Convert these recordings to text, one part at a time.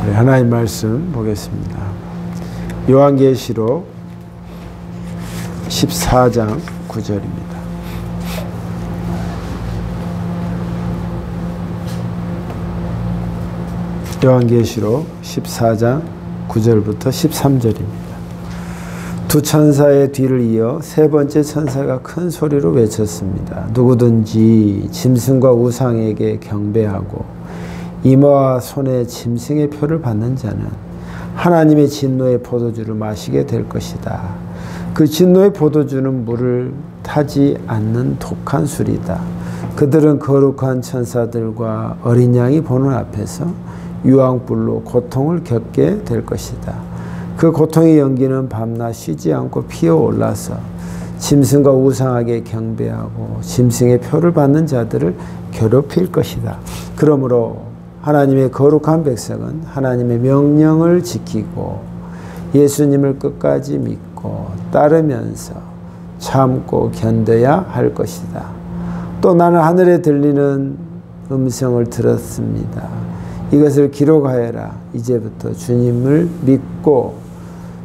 우리 하나님 말씀 보겠습니다. 요한계시록 14장 9절입니다. 요한계시록 14장 9절부터 13절입니다. 두 천사의 뒤를 이어 세 번째 천사가 큰 소리로 외쳤습니다. 누구든지 짐승과 우상에게 경배하고 이마와 손에 짐승의 표를 받는 자는 하나님의 진노의 포도주를 마시게 될 것이다. 그 진노의 포도주는 물을 타지 않는 독한 술이다. 그들은 거룩한 천사들과 어린 양이 보는 앞에서 유황불로 고통을 겪게 될 것이다. 그 고통의 연기는 밤낮 쉬지 않고 피어올라서 짐승과 우상에게 경배하고 짐승의 표를 받는 자들을 괴롭힐 것이다. 그러므로 하나님의 거룩한 백성은 하나님의 명령을 지키고 예수님을 끝까지 믿고 따르면서 참고 견뎌야 할 것이다. 또 나는 하늘에 들리는 음성을 들었습니다. 이것을 기록하여라. 이제부터 주님을 믿고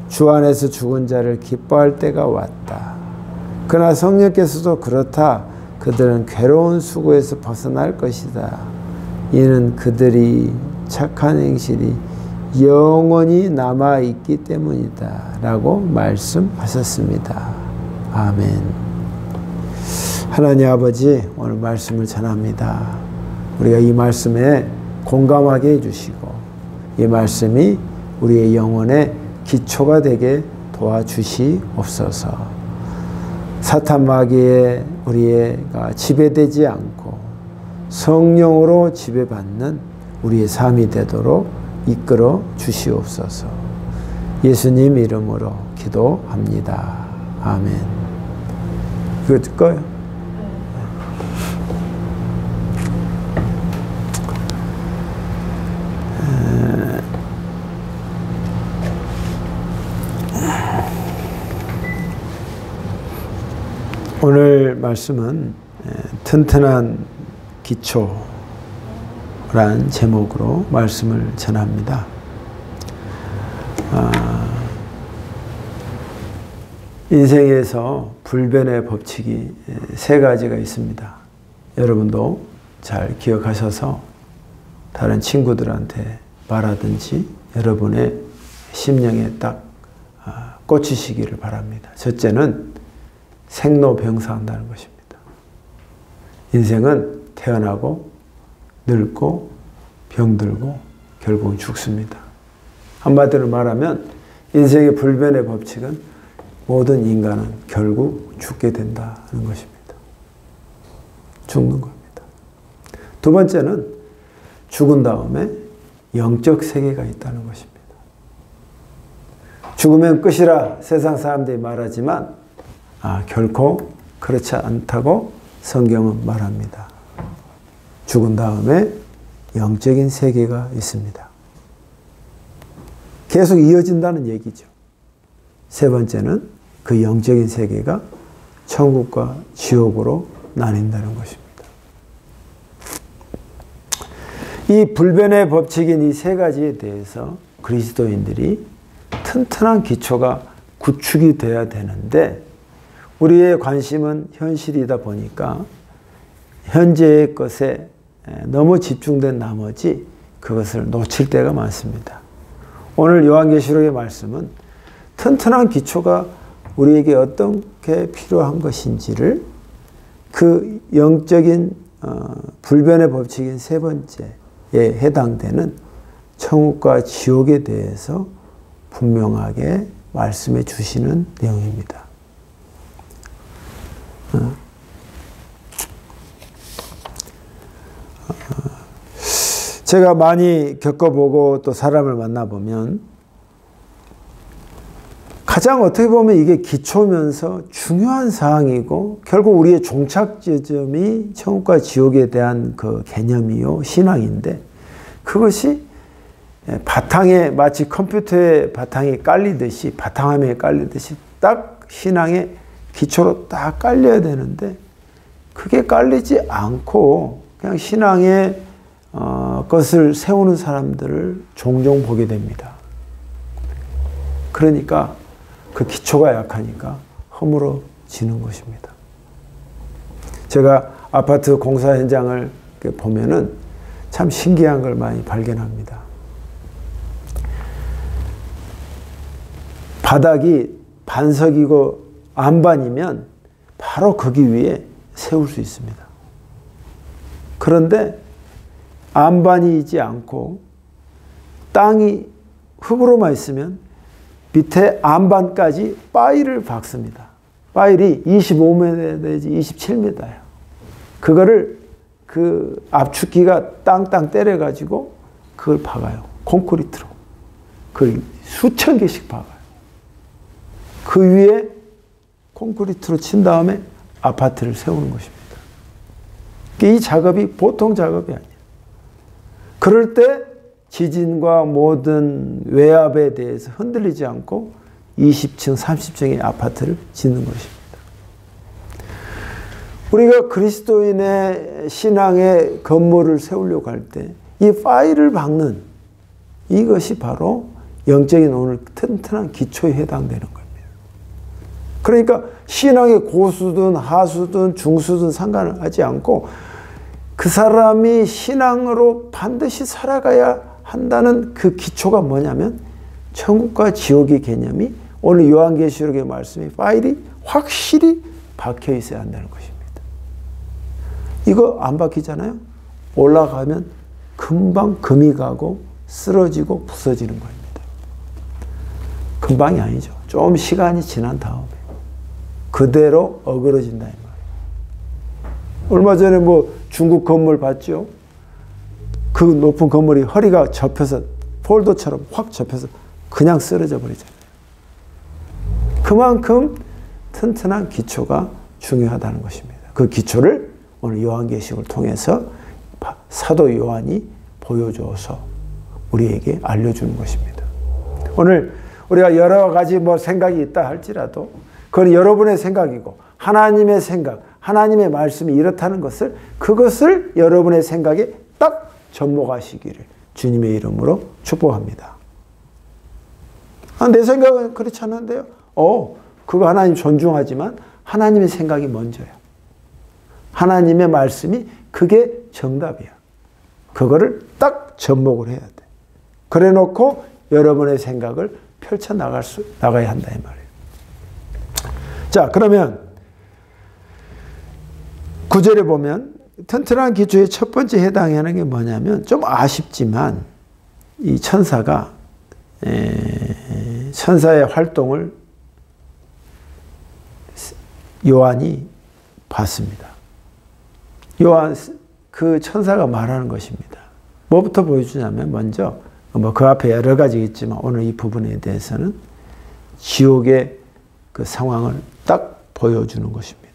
주 안에서 죽은 자를 기뻐할 때가 왔다. 그러나 성령께서도 그렇다. 그들은 괴로운 수고에서 벗어날 것이다. 이는 그들이 착한 행실이 영원히 남아있기 때문이다. 라고 말씀하셨습니다. 아멘. 하나님 아버지, 오늘 말씀을 전합니다. 우리가 이 말씀에 공감하게 해주시고 이 말씀이 우리의 영혼의 기초가 되게 도와주시옵소서. 사탄 마귀에 우리가 지배되지 않고 성령으로 지배받는 우리의 삶이 되도록 이끌어 주시옵소서. 예수님 이름으로 기도합니다. 아멘. 이거 듣고요. 오늘 말씀은 튼튼한 기초라는 제목으로 말씀을 전합니다. 인생에서 불변의 법칙이 세 가지가 있습니다. 여러분도 잘 기억하셔서 다른 친구들한테 말하든지 여러분의 심령에 딱 꽂히시기를 바랍니다. 첫째는 생로병사한다는 것입니다. 인생은 태어나고 늙고 병들고 결국은 죽습니다. 한마디로 말하면 인생의 불변의 법칙은 모든 인간은 결국 죽게 된다는 것입니다. 죽는 겁니다. 두 번째는 죽은 다음에 영적 세계가 있다는 것입니다. 죽으면 끝이라 세상 사람들이 말하지만 결코 그렇지 않다고 성경은 말합니다. 죽은 다음에 영적인 세계가 있습니다. 계속 이어진다는 얘기죠. 세 번째는 그 영적인 세계가 천국과 지옥으로 나뉜다는 것입니다. 이 불변의 법칙인 이 세 가지에 대해서 그리스도인들이 튼튼한 기초가 구축이 돼야 되는데 우리의 관심은 현실이다 보니까 현재의 것에 너무 집중된 나머지 그것을 놓칠 때가 많습니다. 오늘 요한계시록의 말씀은 튼튼한 기초가 우리에게 어떻게 필요한 것인지를 그 영적인 불변의 법칙인 세 번째에 해당되는 천국과 지옥에 대해서 분명하게 말씀해 주시는 내용입니다. 제가 많이 겪어보고 또 사람을 만나보면 가장 어떻게 보면 이게 기초면서 중요한 사항이고 결국 우리의 종착 지점이 천국과 지옥에 대한 그 개념이요 신앙인데 그것이 바탕에 마치 컴퓨터의 바탕에 깔리듯이 바탕화면에 깔리듯이 딱 신앙의 기초로 딱 깔려야 되는데 그게 깔리지 않고 그냥 신앙의 것을 세우는 사람들을 종종 보게 됩니다. 그러니까 그 기초가 약하니까 허물어지는 것입니다. 제가 아파트 공사 현장을 보면은 참 신기한 걸 많이 발견합니다. 바닥이 반석이고 안반이면 바로 거기 위에 세울 수 있습니다. 그런데 안반이지 않고 땅이 흙으로만 있으면 밑에 안반까지 파일을 박습니다. 파일이 25m 내지 27m예요. 그거를 그 압축기가 땅땅 때려가지고 그걸 박아요. 콘크리트로. 그걸 수천 개씩 박아요. 그 위에 콘크리트로 친 다음에 아파트를 세우는 것입니다. 이 작업이 보통 작업이 아니에요. 그럴 때 지진과 모든 외압에 대해서 흔들리지 않고 20층, 30층의 아파트를 짓는 것입니다. 우리가 그리스도인의 신앙의 건물을 세우려고 할 때 이 파일을 박는 이것이 바로 영적인 오늘 튼튼한 기초에 해당되는 겁니다. 그러니까 신앙의 고수든 하수든 중수든 상관하지 않고 그 사람이 신앙으로 반드시 살아가야 한다는 그 기초가 뭐냐면 천국과 지옥의 개념이 오늘 요한계시록의 말씀이 파일이 확실히 박혀 있어야 한다는 것입니다. 이거 안 박히잖아요. 올라가면 금방 금이 가고 쓰러지고 부서지는 겁니다. 금방이 아니죠. 좀 시간이 지난 다음에 그대로 어그러진다 이 말이에요. 얼마 전에 뭐 중국 건물 봤죠? 그 높은 건물이 허리가 접혀서 폴더처럼 확 접혀서 그냥 쓰러져 버리잖아요. 그만큼 튼튼한 기초가 중요하다는 것입니다. 그 기초를 오늘 요한계시록을 통해서 사도 요한이 보여줘서 우리에게 알려주는 것입니다. 오늘 우리가 여러 가지 뭐 생각이 있다 할지라도 그건 여러분의 생각이고 하나님의 생각, 하나님의 말씀이 이렇다는 것을 그것을 여러분의 생각에 딱 접목하시기를 주님의 이름으로 축복합니다. 내 생각은 그렇지 않은데요. 그거 하나님 존중하지만 하나님의 생각이 먼저야. 하나님의 말씀이 그게 정답이야. 그거를 딱 접목을 해야 돼. 그래 놓고 여러분의 생각을 나가야 한다 이 말이에요. 자, 그러면 9절에 보면 튼튼한 기초의 첫 번째 해당하는 게 뭐냐면 좀 아쉽지만 이 천사가 천사의 활동을 요한이 봤습니다. 요한 그 천사가 말하는 것입니다. 뭐부터 보여주냐면 먼저 뭐 그 앞에 여러 가지 있지만 오늘 이 부분에 대해서는 지옥의 그 상황을 딱 보여주는 것입니다.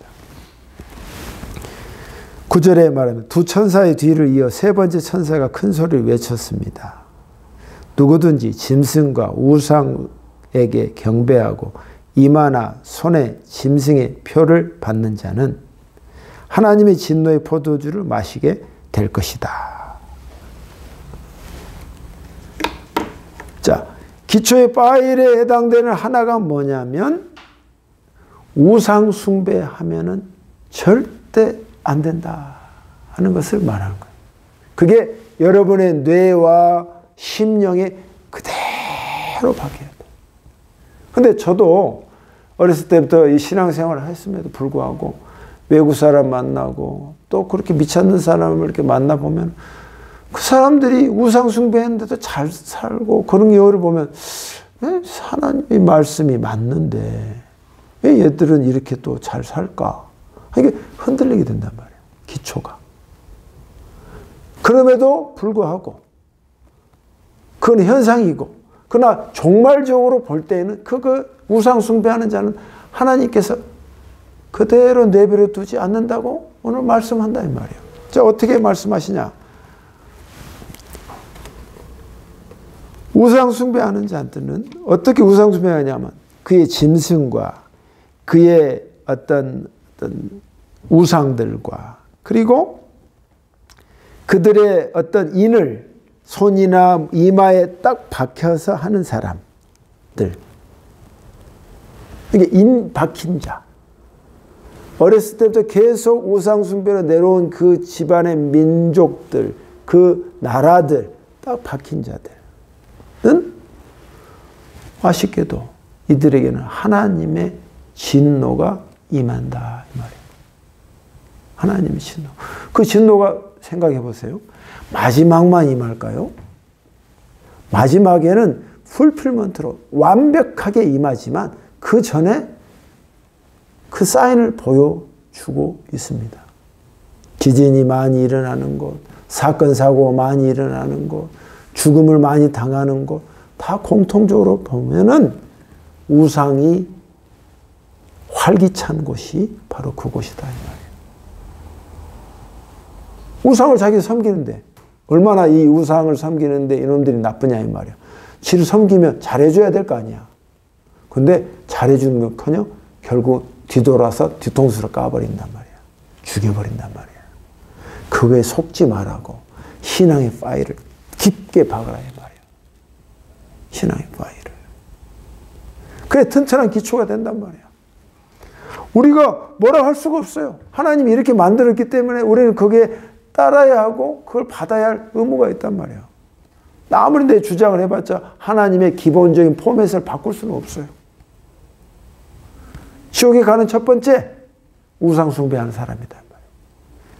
9절에 말하면 두 천사의 뒤를 이어 세 번째 천사가 큰 소리를 외쳤습니다. 누구든지 짐승과 우상에게 경배하고 이마나 손에 짐승의 표를 받는 자는 하나님의 진노의 포도주를 마시게 될 것이다. 자, 기초의 파일에 해당되는 하나가 뭐냐면 우상 숭배하면은 절대 안 된다 하는 것을 말하는 거예요. 그게 여러분의 뇌와 심령에 그대로 박혀야 돼요. 근데 저도 어렸을 때부터 이 신앙생활을 했음에도 불구하고 외국 사람 만나고 또 그렇게 미쳤는 사람을 이렇게 만나보면 그 사람들이 우상 숭배했는데도 잘 살고 그런 경우를 보면 하나님의 말씀이 맞는데 왜 얘들은 이렇게 또 잘 살까? 이게 흔들리게 된단 말이에요. 기초가. 그럼에도 불구하고 그건 현상이고 그러나 종말적으로 볼 때에는 그거 우상 숭배하는 자는 하나님께서 그대로 내버려 두지 않는다고 오늘 말씀한다 이 말이에요. 자, 어떻게 말씀하시냐? 우상 숭배하는 자들은 어떻게 우상 숭배하냐면 그의 짐승과 그의 어떤 우상들과 그리고 그들의 어떤 인을 손이나 이마에 딱 박혀서 하는 사람들. 이게 인 박힌 자. 어렸을 때부터 계속 우상숭배로 내려온 그 집안의 민족들, 그 나라들, 딱 박힌 자들은 아쉽게도 이들에게는 하나님의 진노가 임한다 이 말이에요. 하나님의 진노. 그 진노가 생각해 보세요. 마지막만 임할까요? 마지막에는 풀필먼트로 완벽하게 임하지만 그 전에 그 사인을 보여주고 있습니다. 지진이 많이 일어나는 곳, 사건 사고가 많이 일어나는 곳, 죽음을 많이 당하는 곳, 다 공통적으로 보면은 우상이 활기찬 곳이 바로 그곳이다 이 말이에요. 우상을 자기 섬기는데 얼마나 이 우상을 섬기는데 이놈들이 나쁘냐 이 말이야. 지를 섬기면 잘해줘야 될 거 아니야. 근데 잘해주는 것커녕 결국 뒤돌아서 뒤통수를 까버린단 말이야. 죽여버린단 말이야. 그거에 속지 말라고 신앙의 파이를 깊게 박으라 이 말이야. 신앙의 파이를. 그게 튼튼한 기초가 된단 말이야. 우리가 뭐라 할 수가 없어요. 하나님이 이렇게 만들었기 때문에 우리는 거기에 따라야 하고 그걸 받아야 할 의무가 있단 말이에요. 아무리 내 주장을 해봤자 하나님의 기본적인 포맷을 바꿀 수는 없어요. 지옥에 가는 첫 번째 우상 숭배하는 사람이다.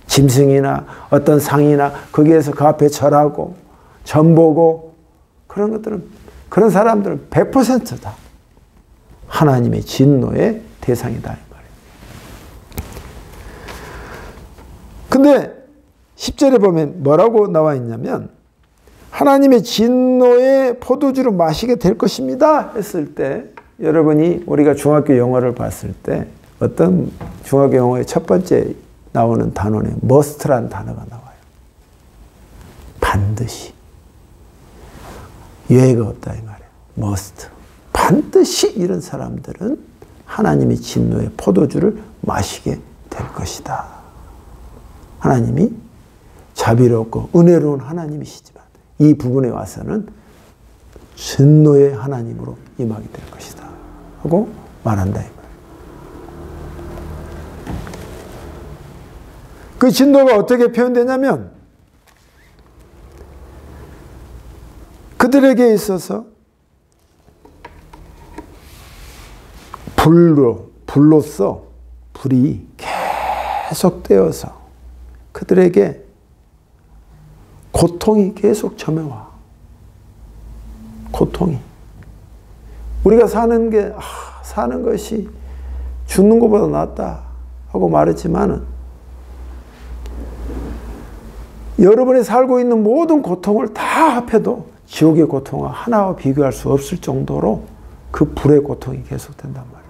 짐승이나 어떤 상이나 거기에서 그 앞에 절하고 전보고 그런 것들은 그런 사람들은 100%다. 하나님의 진노의 대상이다 이 말이에요. 근데 10절에 보면 뭐라고 나와 있냐면 하나님의 진노의 포도주를 마시게 될 것입니다 했을 때 여러분이 우리가 중학교 영어를 봤을 때 어떤 중학교 영어의 첫 번째 나오는 단어는 must라는 단어가 나와요. 반드시. 예외가 없다 이 말이에요. must. 반드시 이런 사람들은 하나님의 진노의 포도주를 마시게 될 것이다. 하나님이 자비롭고 은혜로운 하나님이시지만 이 부분에 와서는 진노의 하나님으로 임하게 될 것이다 하고 말한다 이 말이에요. 그 진노가 어떻게 표현되냐면 그들에게 있어서 불로서 불이 계속되어서 그들에게 고통이 계속 점해와. 고통이. 우리가 사는 것이 죽는 것보다 낫다 하고 말했지만은 여러분이 살고 있는 모든 고통을 다 합해도 지옥의 고통과 하나와 비교할 수 없을 정도로 그 불의 고통이 계속된단 말이에요.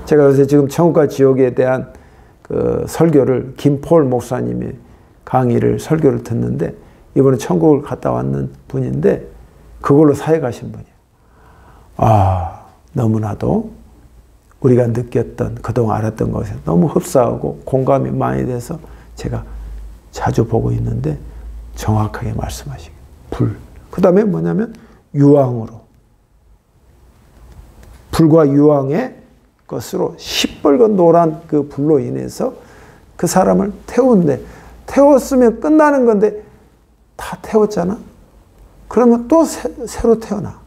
제가 요새 지금 천국과 지옥에 대한 그 설교를 김폴 목사님의 강의를 설교를 듣는데 이번에 천국을 갔다 왔는 분인데 그걸로 사회 가신 분이에요. 아, 너무나도 우리가 느꼈던 그동안 알았던 것에 너무 흡사하고 공감이 많이 돼서 제가 자주 보고 있는데 정확하게 말씀하시고 불. 그 다음에 뭐냐면 유황으로. 불과 유황의 것으로 시뻘건 노란 그 불로 인해서 그 사람을 태우는데 태웠으면 끝나는 건데 다 태웠잖아. 그러면 또 새로 태어나.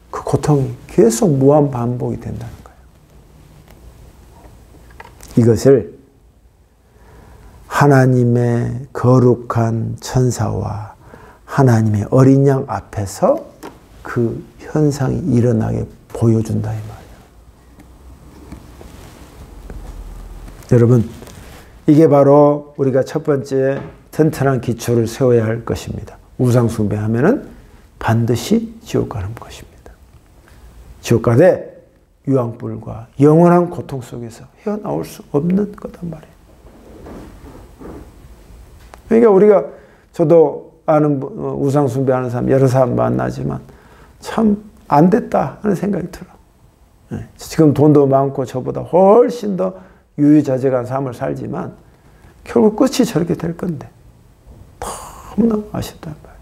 그 고통이 계속 무한 반복이 된다는 거예요. 이것을 하나님의 거룩한 천사와 하나님의 어린 양 앞에서 그 현상이 일어나게 보여준다 이 말이에요. 여러분, 이게 바로 우리가 첫 번째 튼튼한 기초를 세워야 할 것입니다. 우상 숭배하면은 반드시 지옥 가는 것입니다. 지옥 가되 유황불과 영원한 고통 속에서 헤어나올 수 없는 거단 말이에요. 그러니까 우리가 저도 아는 우상 숭배하는 사람 여러 사람 만나지만 참 안 됐다 하는 생각이 들어. 지금 돈도 많고 저보다 훨씬 더 유유자적한 삶을 살지만 결국 끝이 저렇게 될 건데 너무나 아쉽단 말이에요.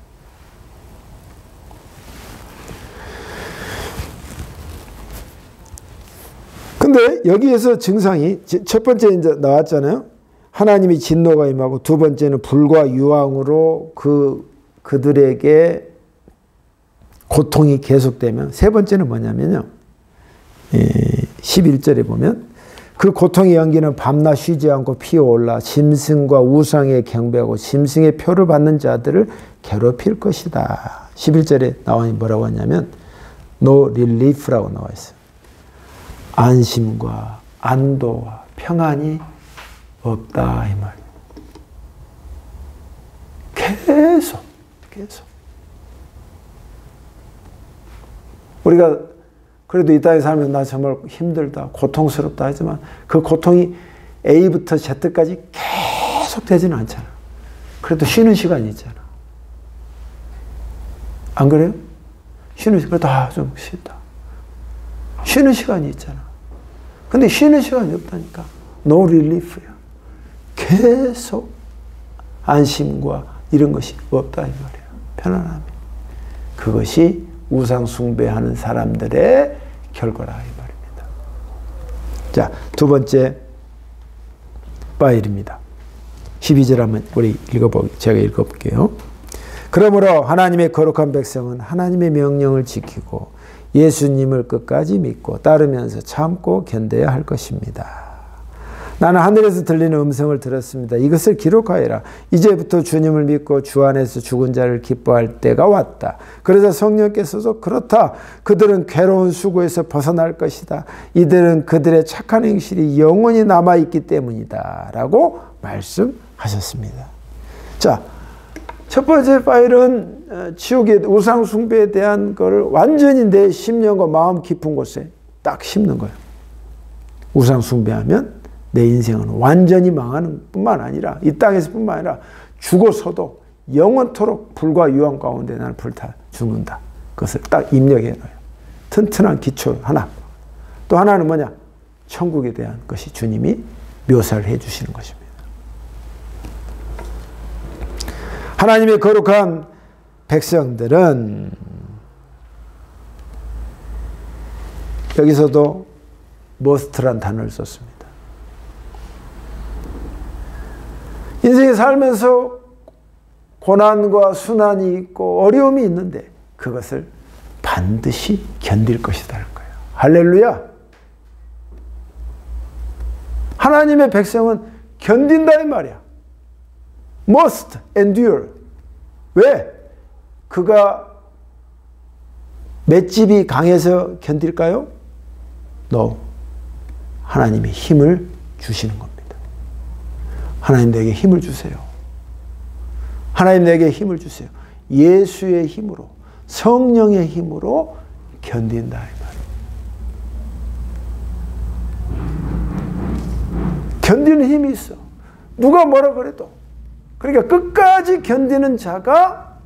근데 여기에서 증상이 첫 번째 이제 나왔잖아요. 하나님이 진노가 임하고, 두 번째는 불과 유황으로 그들에게 고통이 계속되면, 세 번째는 뭐냐면요. 11절에 보면 그 고통의 연기는 밤낮 쉬지 않고 피어올라 짐승과 우상에 경배하고 짐승의 표를 받는 자들을 괴롭힐 것이다. 11절에 나와 뭐라고 하냐면 no relief라고 나와 있어요. 안심과 안도와 평안이 없다 이 말이에요. 계속 우리가 그래도 이 땅에 살면 나 정말 힘들다, 고통스럽다 하지만 그 고통이 A부터 Z까지 계속 되지는 않잖아. 그래도 쉬는 시간이 있잖아. 안 그래요? 쉬는 시간, 그래도 좀 쉬다. 쉬는 시간이 있잖아. 근데 쉬는 시간이 없다니까. No relief야. 계속 안심과 이런 것이 없다 이 말이에요. 편안함이. 그것이 우상 숭배하는 사람들의 결과라 이 말입니다. 자, 두 번째 파일입니다. 12절 한번 우리 제가 읽어볼게요. 그러므로 하나님의 거룩한 백성은 하나님의 명령을 지키고 예수님을 끝까지 믿고 따르면서 참고 견뎌야 할 것입니다. 나는 하늘에서 들리는 음성을 들었습니다. 이것을 기록하여라. 이제부터 주님을 믿고 주 안에서 죽은 자를 기뻐할 때가 왔다. 그러자 성령께서도 그렇다. 그들은 괴로운 수고에서 벗어날 것이다. 이들은 그들의 착한 행실이 영원히 남아있기 때문이다. 라고 말씀하셨습니다. 자, 첫 번째 파일은 지옥의 우상 숭배에 대한 것을 완전히 내 심령과 마음 깊은 곳에 딱 심는 거예요. 우상 숭배하면 내 인생은 완전히 망하는 뿐만 아니라 이 땅에서 뿐만 아니라 죽어서도 영원토록 불과 유황 가운데 나는 불타 죽는다. 그것을 딱 입력해 놓아요. 튼튼한 기초 하나. 또 하나는 뭐냐? 천국에 대한 것이 주님이 묘사를 해 주시는 것입니다. 하나님의 거룩한 백성들은 여기서도 must란 단어를 썼습니다. 인생에 살면서 고난과 순환이 있고 어려움이 있는데 그것을 반드시 견딜 것이라는 거예요. 할렐루야! 하나님의 백성은 견딘다 이 말이야. must endure. 왜? 그가 맷집이 강해서 견딜까요? No. 하나님이 힘을 주시는 겁니다. 하나님 내게 힘을 주세요. 하나님 내게 힘을 주세요. 예수의 힘으로, 성령의 힘으로 견딘다 이 말이에요. 견디는 힘이 있어. 누가 뭐라 그래도. 그러니까 끝까지 견디는 자가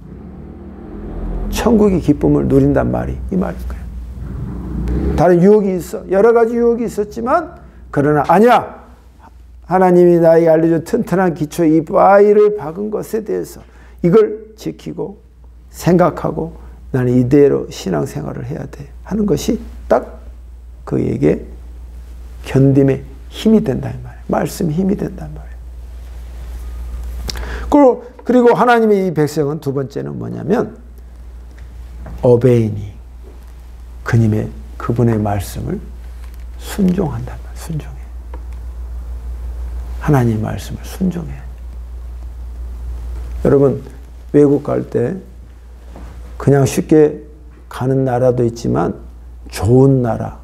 천국의 기쁨을 누린단 말이 이 말인 거예요. 다른 유혹이 있어. 여러 가지 유혹이 있었지만 그러나 아니야. 하나님이 나에게 알려준 튼튼한 기초 이 바위를 박은 것에 대해서 이걸 지키고 생각하고 나는 이대로 신앙생활을 해야 돼 하는 것이 딱 그에게 견딤의 힘이 된다 이 말이에요. 말씀이 힘이 된단 말이에요. 그리고 하나님의 이 백성은 두 번째는 뭐냐면 obeying, 그분의 말씀을 순종한단 말이에요. 순종해. 하나님의 말씀을 순종해. 여러분 외국 갈 때 그냥 쉽게 가는 나라도 있지만 좋은 나라,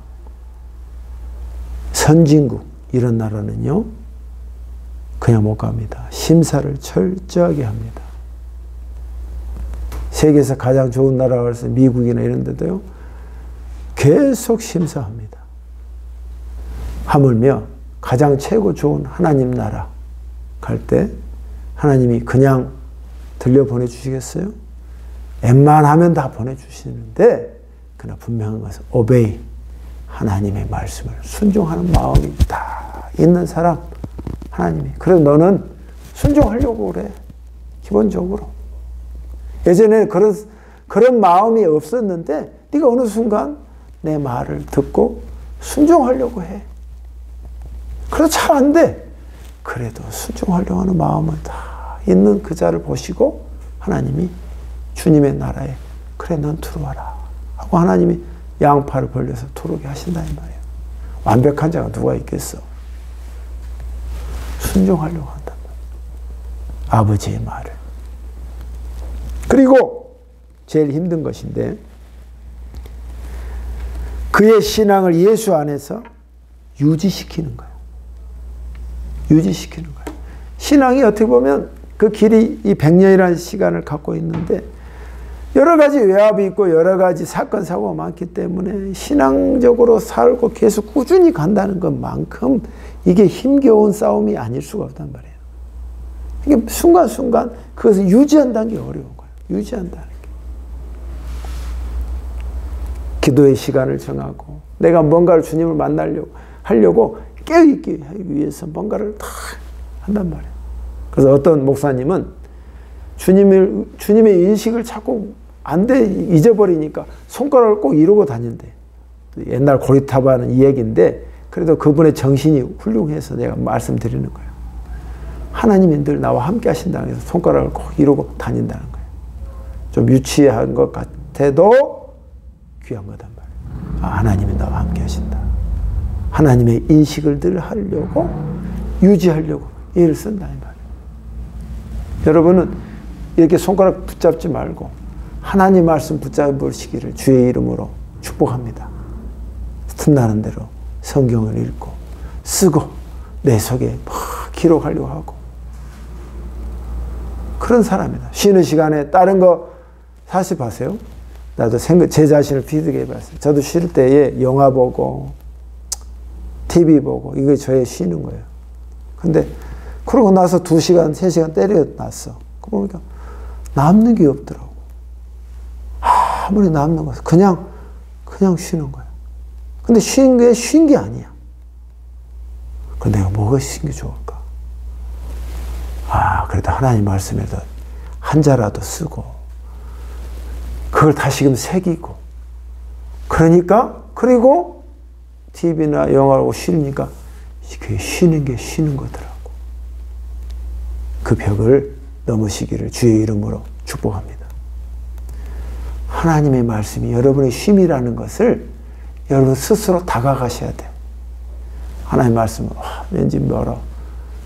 선진국 이런 나라는요 그냥 못 갑니다. 심사를 철저하게 합니다. 세계에서 가장 좋은 나라가 있어서 미국이나 이런 데도요 계속 심사합니다. 하물며 가장 최고 좋은 하나님 나라 갈 때 하나님이 그냥 들려 보내주시겠어요? 웬만하면 다 보내주시는데 그러나 분명한 것은 obey, 하나님의 말씀을 순종하는 마음이 다 있는 사람 하나님이 그래서 너는 순종하려고 그래. 기본적으로 예전에 그런 마음이 없었는데 네가 어느 순간 내 말을 듣고 순종하려고 해. 그래도 잘 안 돼. 그래도 순종하려고 하는 마음은 다 있는 그 자를 보시고 하나님이 주님의 나라에 그래 넌 들어와라 하고 하나님이 양팔을 벌려서 들어오게 하신다 이 말이에요. 완벽한 자가 누가 있겠어. 순종하려고 한단 말이에요. 아버지의 말을. 그리고 제일 힘든 것인데 그의 신앙을 예수 안에서 유지시키는 거예요. 유지시키는 거예요. 신앙이 어떻게 보면 그 길이 이 100년이라는 시간을 갖고 있는데 여러 가지 외압이 있고 여러 가지 사건 사고가 많기 때문에 신앙적으로 살고 계속 꾸준히 간다는 것만큼 이게 힘겨운 싸움이 아닐 수가 없단 말이에요. 이게 순간순간 그것을 유지한다는 게 어려운 거예요. 유지한다는 게. 기도의 시간을 정하고 내가 뭔가를 주님을 하려고 깨어있기 위해서 뭔가를 다 한단 말이에요. 그래서 어떤 목사님은 주님의 인식을 자꾸 안 돼 잊어버리니까 손가락을 꼭 이러고 다닌대. 옛날 고리타바는 이 얘기인데 그래도 그분의 정신이 훌륭해서 내가 말씀드리는 거예요. 하나님이 늘 나와 함께 하신다는 해서 손가락을 꼭 이러고 다닌다는 거예요. 좀 유치한 것 같아도 귀한 거단 말이에요. 아, 하나님이 나와 함께 하신다. 하나님의 인식을 늘 하려고 유지하려고 애를 쓴다 이 말이에요. 여러분은 이렇게 손가락 붙잡지 말고 하나님 말씀 붙잡으시기를 주의 이름으로 축복합니다. 틈나는 대로 성경을 읽고 쓰고 내 속에 막 기록하려고 하고 그런 사람이다. 쉬는 시간에 다른 거 사실 봐세요. 나도 제 자신을 비득해 봤어요. 저도 쉴 때에 영화 보고 TV 보고 이게 저의 쉬는 거예요. 근데 그러고 나서 2시간, 3시간 때려놨어. 그러니까 남는 게 없더라고. 아무리 남는 것은 그냥 쉬는 거야. 근데 쉰 게 아니야. 그럼 내가 뭐가 쉰 게 좋을까? 아, 그래도 하나님 말씀에도 한자라도 쓰고, 그걸 다시금 새기고, 그리고 TV나 영화를 쉬니까 그게 쉬는 게 쉬는 거더라고. 그 벽을 넘으시기를 주의 이름으로 축복합니다. 하나님의 말씀이 여러분의 쉼이라는 것을 여러분 스스로 다가가셔야 돼. 하나님의 말씀은 왠지 멀어.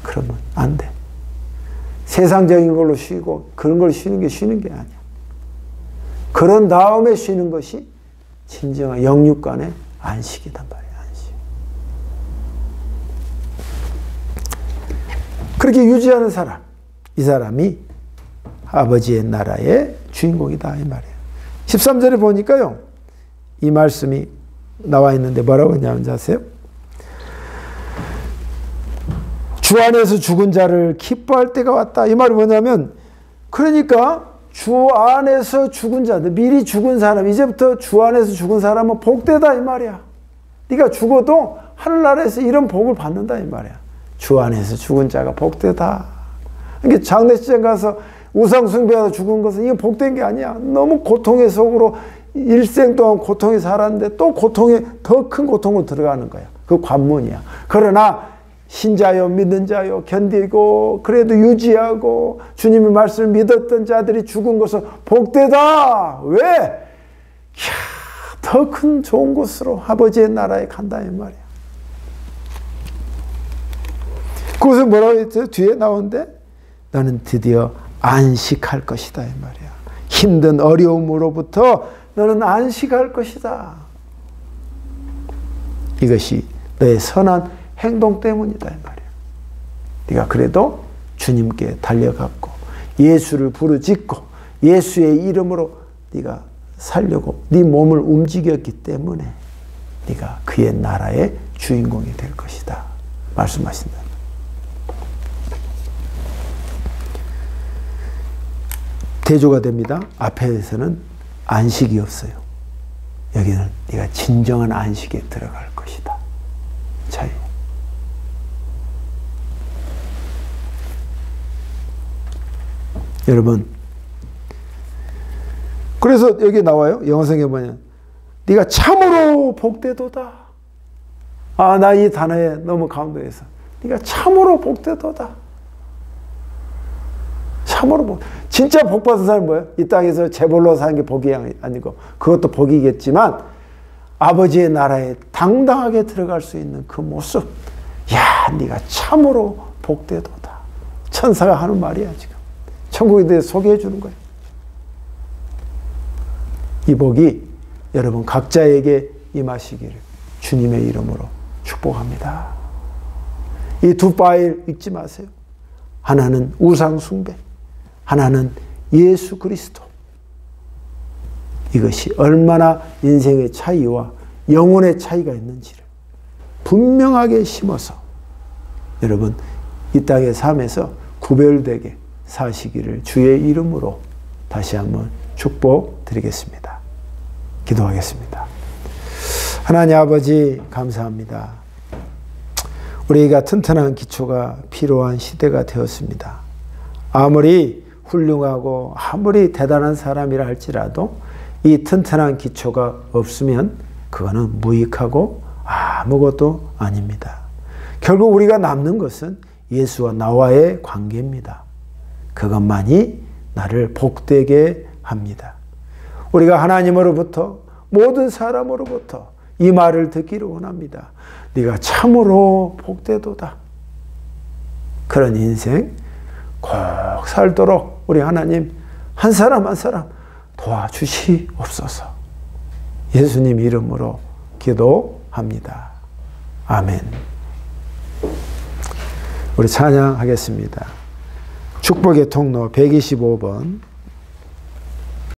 그러면 안 돼. 세상적인 걸로 쉬고 그런 걸 쉬는 게 아니야. 그런 다음에 쉬는 것이 진정한 영육간의 안식이단 말이야. 안식. 그렇게 유지하는 사람, 이 사람이 아버지의 나라의 주인공이다 이 말이에요. 13절에 보니까요. 이 말씀이 나와 있는데 뭐라고 했냐면 아세요? 주 안에서 죽은 자를 기뻐할 때가 왔다. 이 말이 뭐냐면 그러니까 주 안에서 죽은 자들, 미리 죽은 사람, 이제부터 주 안에서 죽은 사람은 복되다 이 말이야. 네가 죽어도 하늘나라에서 이런 복을 받는다 이 말이야. 주 안에서 죽은 자가 복되다. 그러니까 장례식장 가서 우상 숭배하다 죽은 것은 이게 복된 게 아니야. 너무 고통의 속으로 일생 동안 고통에 살았는데 또 고통에 더 큰 고통으로 들어가는 거야. 그 관문이야. 그러나 신자요 믿는 자요 견디고 그래도 유지하고 주님의 말씀을 믿었던 자들이 죽은 것은 복되다. 왜? 더 큰 좋은 곳으로 아버지의 나라에 간다 이 말이야. 그것을 뭐라고 했죠? 뒤에 나오는데 너는 드디어 안식할 것이다 이 말이야. 힘든 어려움으로부터 너는 안식할 것이다. 이것이 너의 선한 행동 때문이다 이 말이야. 네가 그래도 주님께 달려갔고 예수를 부르짖고 예수의 이름으로 네가 살려고 네 몸을 움직였기 때문에 네가 그의 나라의 주인공이 될 것이다 말씀하신다. 대조가 됩니다. 앞에서는 안식이 없어요. 여기는 네가 진정한 안식에 들어갈 것이다. 차이. 여러분, 그래서 여기 나와요. 영어성에 보면 네가 참으로 복되도다. 아, 나 이 단어에 너무 감동해서 네가 참으로 복되도다. 참으로 복. 진짜 복 받은 사람은 뭐예요? 이 땅에서 재벌로 사는 게 복이 아니고 그것도 복이겠지만 아버지의 나라에 당당하게 들어갈 수 있는 그 모습. 야, 네가 참으로 복되도다. 천사가 하는 말이야 지금. 천국에 대해 소개해 주는 거예요. 이 복이 여러분 각자에게 임하시기를 주님의 이름으로 축복합니다. 이 두 파일 잊지 마세요. 하나는 우상 숭배, 하나는 예수 그리스도. 이것이 얼마나 인생의 차이와 영혼의 차이가 있는지를 분명하게 심어서 여러분 이 땅의 삶에서 구별되게 사시기를 주의 이름으로 다시 한번 축복드리겠습니다. 기도하겠습니다. 하나님 아버지 감사합니다. 우리가 튼튼한 기초가 필요한 시대가 되었습니다. 아무리 훌륭하고 아무리 대단한 사람이라 할지라도 이 튼튼한 기초가 없으면 그거는 무익하고 아무것도 아닙니다. 결국 우리가 남는 것은 예수와 나와의 관계입니다. 그것만이 나를 복되게 합니다. 우리가 하나님으로부터 모든 사람으로부터 이 말을 듣기를 원합니다. 네가 참으로 복되도다. 그런 인생 꼭 살도록 우리 하나님 한 사람 한 사람 도와주시옵소서. 예수님 이름으로 기도합니다. 아멘. 우리 찬양하겠습니다. 축복의 통로 125번